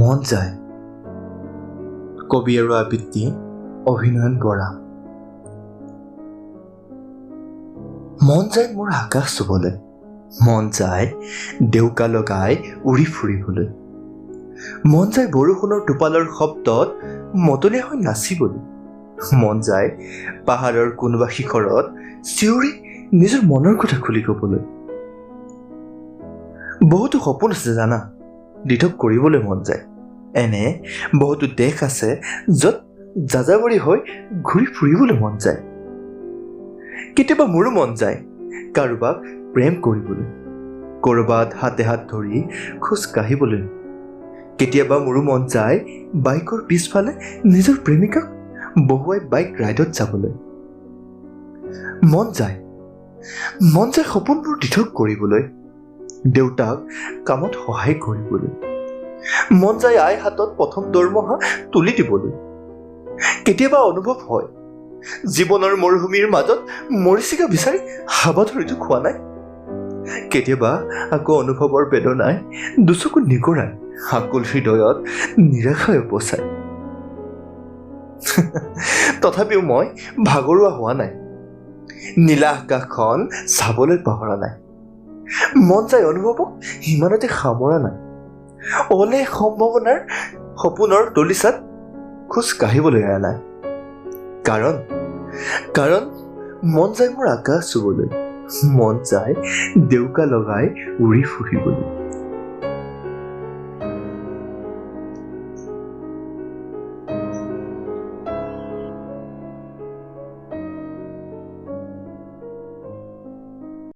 মন যায়। কবি আৰু আবৃত্তি অভিনয়ন বৰা। মন যায় মোৰ আকাশ চুবলৈ, মন যায় ডেউকা লগাই উৰি ফুৰিবলৈ, মন যায় বৰষুণৰ টোপালৰ শব্দত মতলীয়া হৈ নাচিবলৈ, মন যায় পাহাৰৰ কোনোবা শিখৰত চিঞৰি নিজৰ মনৰ কথা খুলি ক'বলৈ। বহুতো সপোন আছে জানা, দিঠক কৰিবলৈ মন যায়। এনে বহুতো দেশ আছে য'ত যাযাবৰী হৈ ঘূৰি ফুৰিবলৈ মন যায়। কেতিয়াবা মোৰো মন যায় কাৰোবাক প্ৰেম কৰিবলৈ, ক'ৰবাত হাতে হাত ধৰি খোজ কাঢ়িবলৈ। কেতিয়াবা মোৰো মন যায় বাইকৰ পিছফালে নিজৰ প্ৰেমিকাক বহুৱাই বাইক ৰাইডত যাবলৈ। মন যায় সপোনবোৰ দিঠক কৰিবলৈ, দেউতাক কামত সহায় কৰিবলৈ। মন যায় আই হাতত প্ৰথম দৰমহা তুলি দিবলৈ। কেতিয়াবা অনুভৱ হয় জীৱনৰ মৰুভূমিৰ মাজত মৰিচিকা বিচাৰি হাবাথুৰিটো খোৱা নাই। কেতিয়াবা আকৌ অনুভৱৰ বেদনাই দুচকু নিগৰাই আকুল হৃদয়ত নিৰাশাৰে উপচায়। তথাপিও মই ভাগৰুৱা হোৱা নাই, নীলা আকাশখন চাবলৈ পাহৰা নাই। মন যায় অনুভৱক সিমানতে সামৰা নাই, অলে সম্ভাৱনাৰ সপোনৰ দলিচাত খোজ কাঢ়িবলৈ এৰা নাই। কাৰণ মন যায় মোৰ আকাশ চুবলৈ, মন যায় ডেউকা লগাই উৰি ফুৰিবলৈ।